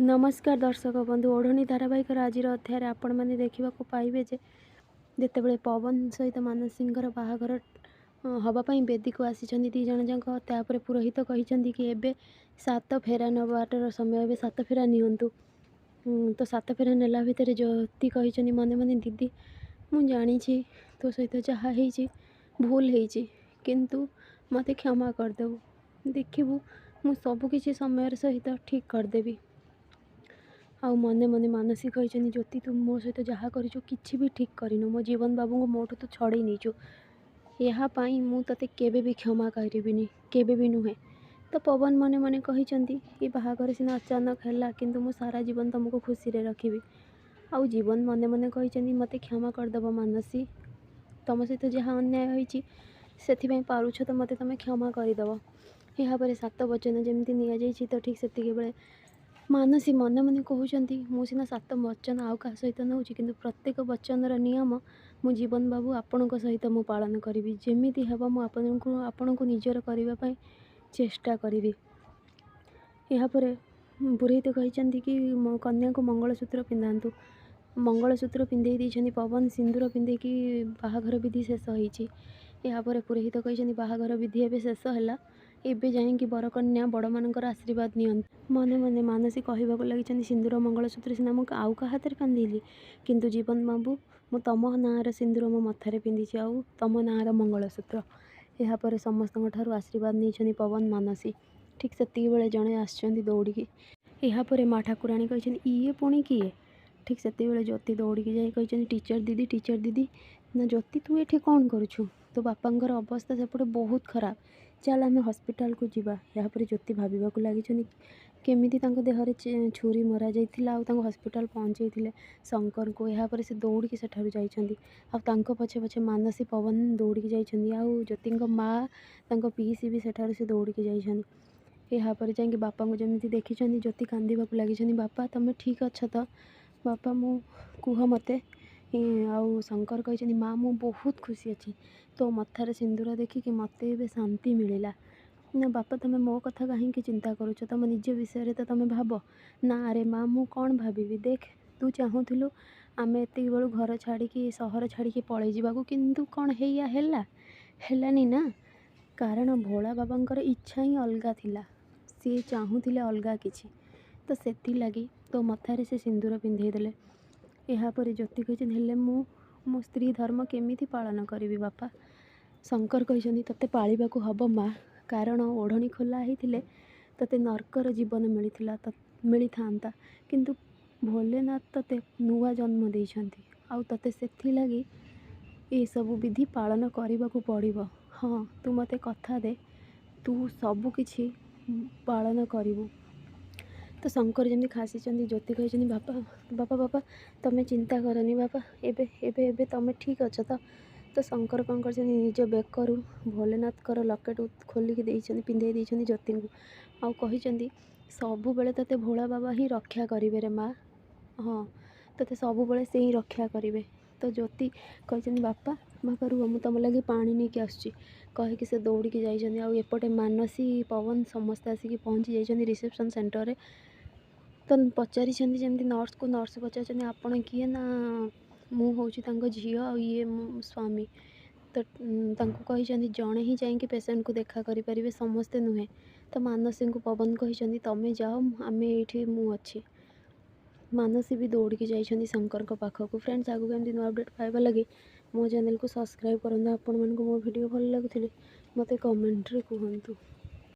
नमस्कार दर्शक बंधु ओढ़णी धारावाहिक आज अध्याय आपण मैंने देखा पाइबे जे जितेबाला पवन सहित मानसींकर बाहाघर हवापाई बेदी को आसी दी जन जाक तापर पुरोहित कहते कि एबे सात फेरा नबाटर समय ए सात फेरा नियंतु। तो सात फेरा नेला भितर ज्योति कहते मने मने दीदी मु जानी तो सहित जहाँ भूल होती किंतु मते क्षमा करदेबू देखिबू मु सबकि समय सहित ठीक करदेवी। आउ मने मने मानसी कहते ज्योति तू मो सहित जहाँ करूँ किसी भी ठीक करनु मो जीवन बाबू को मोठू तू छड़े नीचु यापाई मु तते केबे भी क्षमा करिबिनी केबे भी नुहे। तो पवन मने मने कहते ये बाहाघर सीना अचानक है किंतु मु सारा जीवन तुमको खुशी रे रखिबी। आउ जीवन मने मने कहते मते क्षमा करदेव मानसी तुम सहित जहाँ अन्याय होईची सेथिपाई पारुछ तो मते तमे क्षमा करदेव। यापर सात वचन जमी नि तो ठीक से बेले मानसी मने मने कहते मु सीना सात वचन आउ क्या सहित नौ कि प्रत्येक वचनर नियम मु जीवन बाबू आपण सहित मु पालन करी जमीती हे आपण को निजर करने चेष्टा करी। यापर पुरोहित कहते कि कन्या को मंगलसूत्र पिंधातु मंगलसूत्र पिंधे देती पवन सिंदूर पिंधे कि बाहाघर विधि शेष होती। यापर पुरोहित कहते बाहाघर विधि एवं शेष है एबे जाइए बरकन्या बड़ मानकर आशीर्वाद नियंतु। मने मने मानसी कहवाक लगी सिंदूर मंगलसूत्र सीना मुझे आउ क्या हाथ में बांधिली किंतु जीवन बाबू मु तम नाँर सिंदूर मो मथारे पिंधि आउ तम नाँर मंगलसूत्र। यापर समस्त आशीर्वाद नहीं पवन मानसी ठीक से बेले जड़े आसुँच दौड़ी। यापर माँ ठाकुराणी कहते ये पुणी किए ठीक से बेले ज्योति दौड़ी जाए टीचर दीदी ना ज्योति तू ये कौन करुछु तो बापांकर अवस्था सेपटे बहुत खराब चल आम हस्पिटाल को जीवा। यापर ज्योति भाविबा लगी केमिति देहरे छुरी मरा जाइथिला आउ हस्पिटाल पहुँचे शंकर को। यापर से दौड़ी सेठारु जाइछंती आउ पछे पछे मानसी पवन दौड़ी जाइछंती आउ ज्योति माँ पीसी भी सेठारु से दौड़ी जाइछंती। यापर जाइए बापा को जमी देखी ज्योति कांदीबा लगी बापा तुम ठीक अच्छ तो बापा मु कुह मते आउ शंकर कहते माँ मु बहुत खुशी अच्छी तो मथार सिंदूर देखिकी मत शांति मिलला ना बापा तुम मो कथा कहीं चिंता करुच तुम निज विषय तो तुम भाव ना अरे माँ मु कौन भाभी देख तू चाहूलु आम एत बड़ू घर छाड़ी सहर छाड़ी पलि जावाक किंतु कौन हेलानी ना कारण भोला बाबांकर इच्छा ही अलगा थिला सी चाहूले अलगा किछि तो से लगी तो मथारे से सिंदूर पिंधे देले। यापर ज्योति कहते हेले मु मो स्त्री धर्म केमिति पालन करी बापा। शंकर कहते तते पालिबाकू हब माँ कारण ओढ़णी खोला होते तते नरकर जीवन मिली था किंतु भोलेनाथ तते नुआ जन्म देइछंती आउ तते सेथि लगी ये सबू विधि पालन करने को पड़िबो। हाँ तू मते कथा दे तू सबू किछि पालन करिवु। तो शंकर जमी खासी ज्योति कहते बापा बापा बापा तुम चिंता करनी बापा एबे एबे एबे तुम ठीक अच्छ तो शंकर कौन कर निज बेकरू भोलेनाथ लकेट खोलिकी पिंधे देइछंती ज्योति को आउ कहते सबु बेले तते भोला बाबा ही रक्षा करेंगे रे माँ। हाँ तते सबु बेले से ही रक्षा करेंगे। तो ज्योति कहते बापा बापा रुह मु तुम लगे पानी नहीं आसुची कहीकि से दौड़ी जाइछंती आउ एपटे मानसी पवन समस्त आसिक पहुँची जाइछंती रिसेप्शन सेंटर रे। तो पचारि जमी नर्स को नर्स पचार आपण किए ना मु हूँ झी आ ये मो स्वामी तो कहते जड़े ही जाइए पेसेंट को देखा करें समस्ते नुहे। तो मानसी को पवन कहते तुम्हें जाओ आम ये मुझे मानसी भी दौड़ी जाइए शंकर पाखक। फ्रेंड्स आगू एमती नुआ अपडेट पाइबा लगी मो चैनल को सब्सक्राइब करते। आपण मानक मो वीडियो भल लगुले मते कमेंट रे कहतु।